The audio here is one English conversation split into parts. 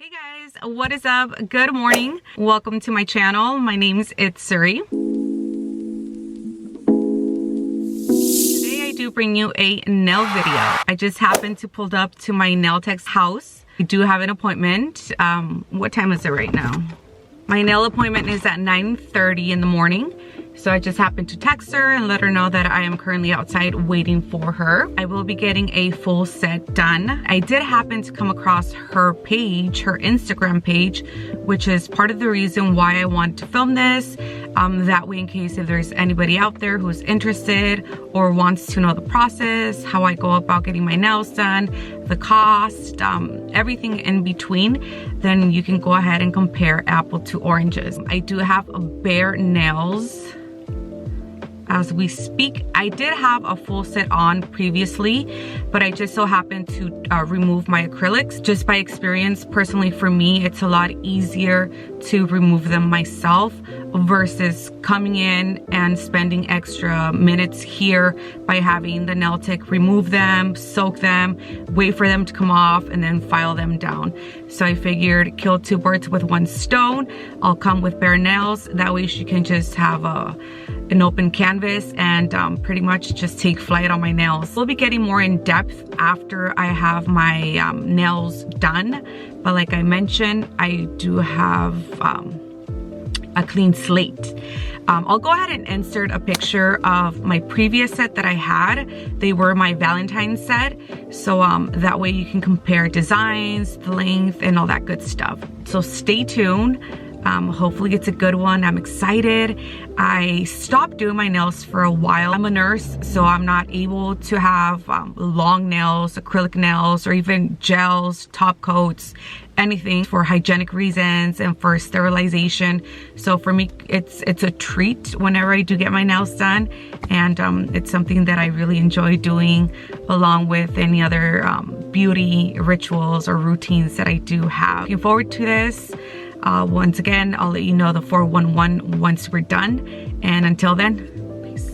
Hey guys, what is up? Good morning. Welcome to my channel. My name is Itsuri. Today I do bring you a nail video. I just happened to pull up to my nail tech's house. I do have an appointment. What time is it right now? My nail appointment is at 9:30 in the morning. So I just happened to text her and let her know that I am currently outside waiting for her. I will be getting a full set done. I did happen to come across her page, her Instagram page, which is part of the reason why I want to film this. That way, in case if there's anybody out there who's interested or wants to know the process, how I go about getting my nails done, the cost, everything in between, then you can go ahead and compare apple to oranges. I do have bare nails as we speak. I did have a full set on previously, but I just so happened to remove my acrylics. Just by experience, personally for me, it's a lot easier to remove them myself versus coming in and spending extra minutes here by having the nail tech remove them, soak them, wait for them to come off, and then file them down. So I figured kill two birds with one stone. I'll come with bare nails. That way she can just have an open canvas and pretty much just take flight on my nails. We'll be getting more in depth after I have my nails done. But like I mentioned, I do have a clean slate. I'll go ahead and insert a picture of my previous set that I had. They were my Valentine's set. So that way you can compare designs, the length, and all that good stuff. So stay tuned. Hopefully it's a good one. I'm excited. I stopped doing my nails for a while. I'm a nurse, so I'm not able to have long nails, acrylic nails, or even gels, top coats, anything for hygienic reasons and for sterilization. So for me, it's a treat whenever I do get my nails done, and it's something that I really enjoy doing along with any other beauty rituals or routines that I do have. Looking forward to this. Once again, I'll let you know the 411 once we're done. And until then, peace.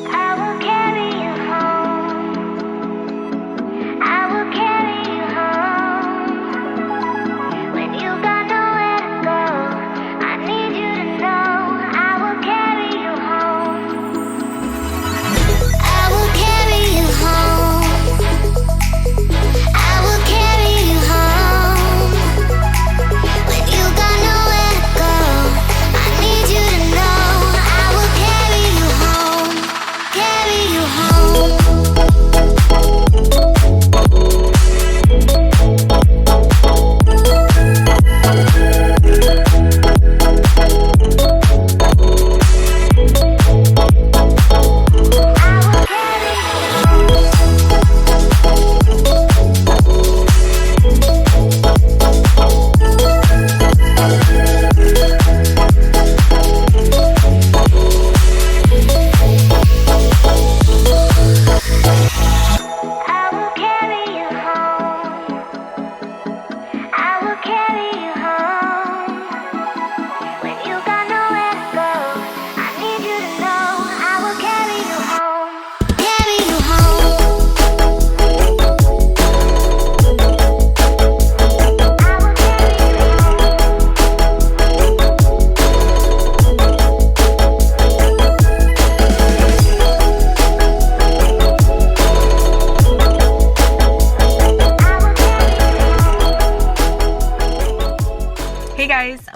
I will carry you home. I will carry you home. When you got nowhere to go, I need you to know I will carry you home. I will carry you home.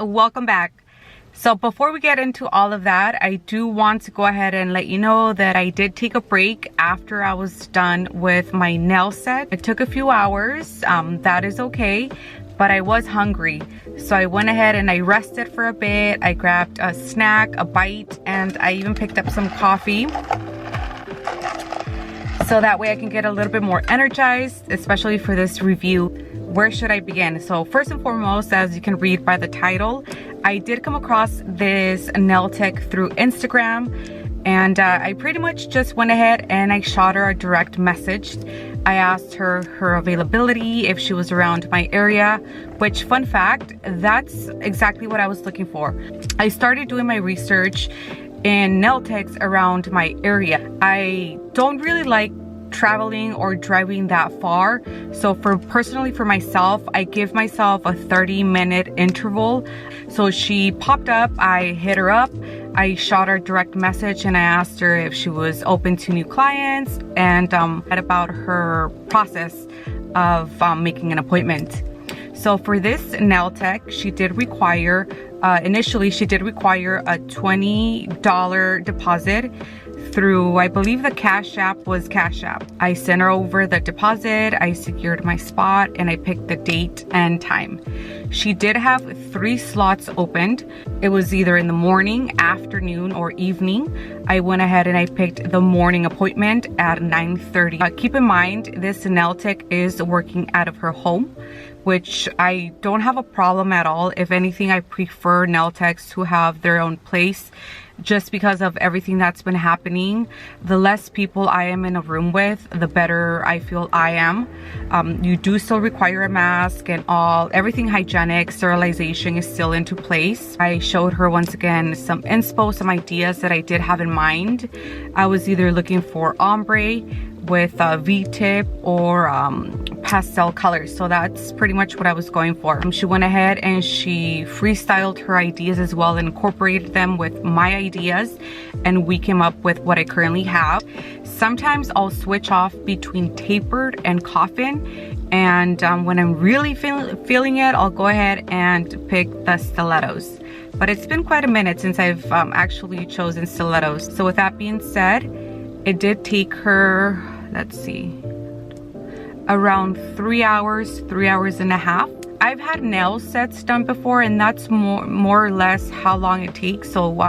Welcome back. So before we get into all of that, I do want to go ahead and let you know that I did take a break after I was done with my nail set. It took a few hours. That is okay, but I was hungry. So I went ahead and I rested for a bit. I grabbed a snack, a bite, and I even picked up some coffee. So that way I can get a little bit more energized, especially for this review. Where should I begin? So first and foremost, as you can read by the title, I did come across this nail tech through Instagram, and I pretty much just went ahead and I shot her a direct message. I asked her her availability, if she was around my area, which, fun fact, that's exactly what I was looking for. I started doing my research in nail techs around my area. I don't really like traveling or driving that far, so personally for myself, I give myself a 30-minute interval. So she popped up, I hit her up, I shot her a direct message, and I asked her if she was open to new clients and about her process of making an appointment. So for this nail tech, she did require initially she did require a $20 deposit through, I believe the Cash App was Cash App. I sent her over the deposit, I secured my spot, and I picked the date and time. She did have 3 slots opened. It was either in the morning, afternoon, or evening. I went ahead and I picked the morning appointment at 9:30. Keep in mind, this nail tech is working out of her home, which I don't have a problem at all. If anything, I prefer nail techs to have their own place, just because of everything that's been happening. The less people I am in a room with, the better I feel I am. You do still require a mask and everything hygienic, sterilization is still into place. I showed her once again some inspo, some ideas that I did have in mind. I was either looking for ombre with a V-tip or pastel colors, so that's pretty much what I was going for. She went ahead and she freestyled her ideas as well and incorporated them with my ideas, and we came up with what I currently have. Sometimes I'll switch off between tapered and coffin, and when I'm really feeling it, I'll go ahead and pick the stilettos. But it's been quite a minute since I've actually chosen stilettos. So with that being said, it did take her, let's see, around 3 hours, 3 hours and a half. I've had nail sets done before, and that's more or less how long it takes. So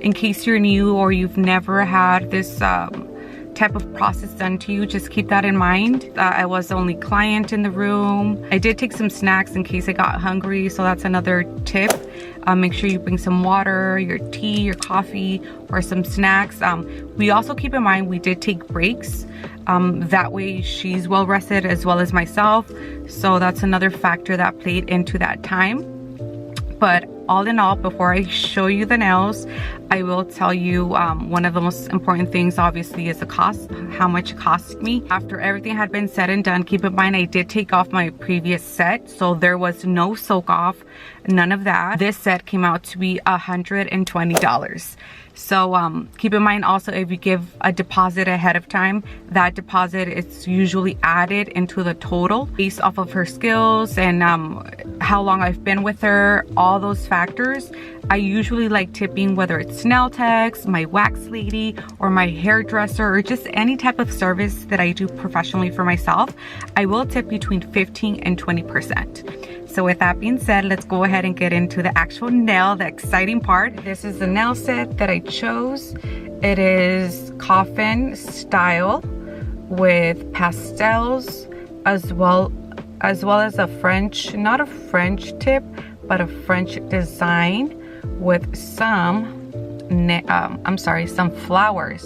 in case you're new or you've never had this type of process done to you, just keep that in mind. I was the only client in the room. I did take some snacks in case I got hungry, so that's another tip. Make sure you bring some water, your tea, your coffee, or some snacks. We also keep in mind we did take breaks. That way she's well rested as well as myself. So that's another factor that played into that time. But all in all, before I show you the nails, I will tell you one of the most important things obviously is the cost, how much it cost me. After everything had been said and done, keep in mind I did take off my previous set, so there was no soak off, none of that. This set came out to be $120. So keep in mind also, if you give a deposit ahead of time, that deposit is usually added into the total based off of her skills and how long I've been with her, all those factors. I usually like tipping, whether it's nail techs, my wax lady, or my hairdresser, or just any type of service that I do professionally for myself. I will tip between 15 and 20%. So with that being said, let's go ahead and get into the actual nail, the exciting part. This is the nail set that I chose. It is coffin style with pastels as well as a French, not a French tip, but a French design with some some flowers.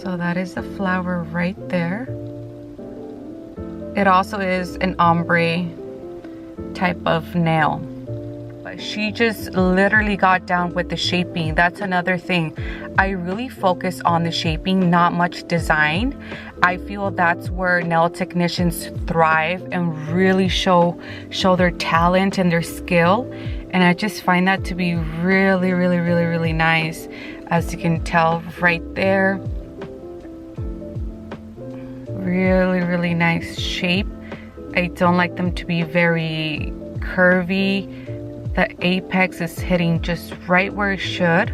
So that is the flower right there. It also is an ombre type of nail, but she just literally got down with the shaping. That's another thing. I really focus on the shaping, not much design. I feel that's where nail technicians thrive and really show their talent and their skill. And I just find that to be really, really, really, really nice. As you can tell right there, really, really nice shape. I don't like them to be very curvy. The apex is hitting just right where it should.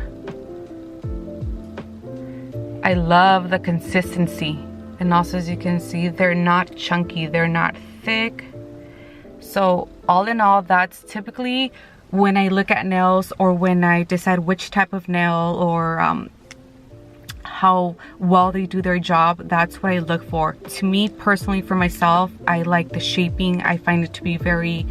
I love the consistency. And also, as you can see, they're not chunky, they're not thick. So all in all, that's typically when I look at nails, or when I decide which type of nail or how well they do their job, that's what I look for. To me personally, for myself, I like the shaping. I find it to be very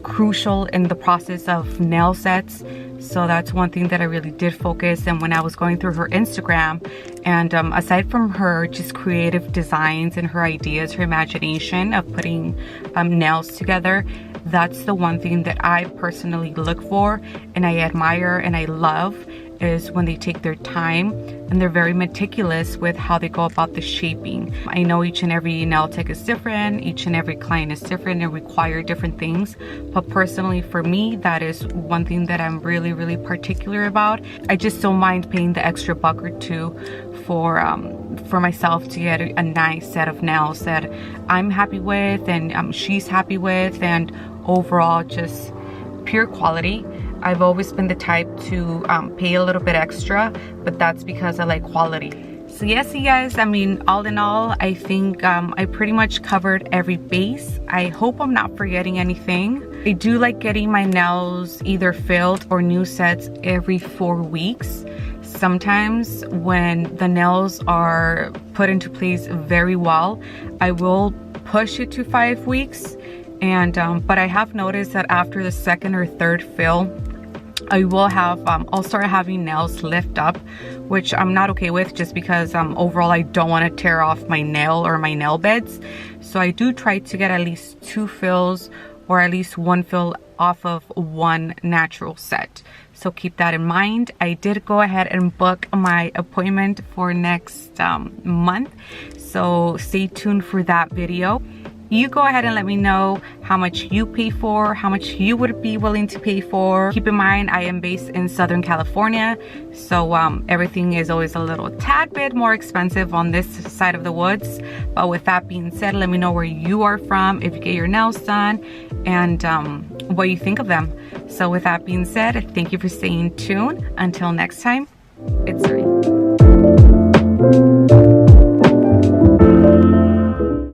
crucial in the process of nail sets. So that's one thing that I really did focus. And when I was going through her Instagram, and aside from her just creative designs and her ideas, her imagination of putting nails together, that's the one thing that I personally look for and I admire and I love. is when they take their time and they're very meticulous with how they go about the shaping. I know each and every nail tech is different, each and every client is different and require different things, but personally for me, that is one thing that I'm really, really particular about. I just don't mind paying the extra buck or two for myself to get a nice set of nails that I'm happy with and she's happy with, and overall just pure quality. I've always been the type to pay a little bit extra, but that's because I like quality. So yes, you guys, I mean, all in all, I think I pretty much covered every base. I hope I'm not forgetting anything. I do like getting my nails either filled or new sets every 4 weeks. Sometimes when the nails are put into place very well, I will push it to 5 weeks. And but I have noticed that after the 2nd or 3rd fill, I will have I'll start having nails lift up, which I'm not okay with, just because overall I don't want to tear off my nail or my nail beds. So I do try to get at least 2 fills or at least 1 fill off of 1 natural set. So keep that in mind. I did go ahead and book my appointment for next month, so stay tuned for that video. You go ahead and let me know how much you pay for, how much you would be willing to pay for. Keep in mind, I am based in Southern California, so everything is always a little tad bit more expensive on this side of the woods. But with that being said, let me know where you are from, if you get your nails done, and what you think of them. So with that being said, thank you for staying tuned. Until next time, it's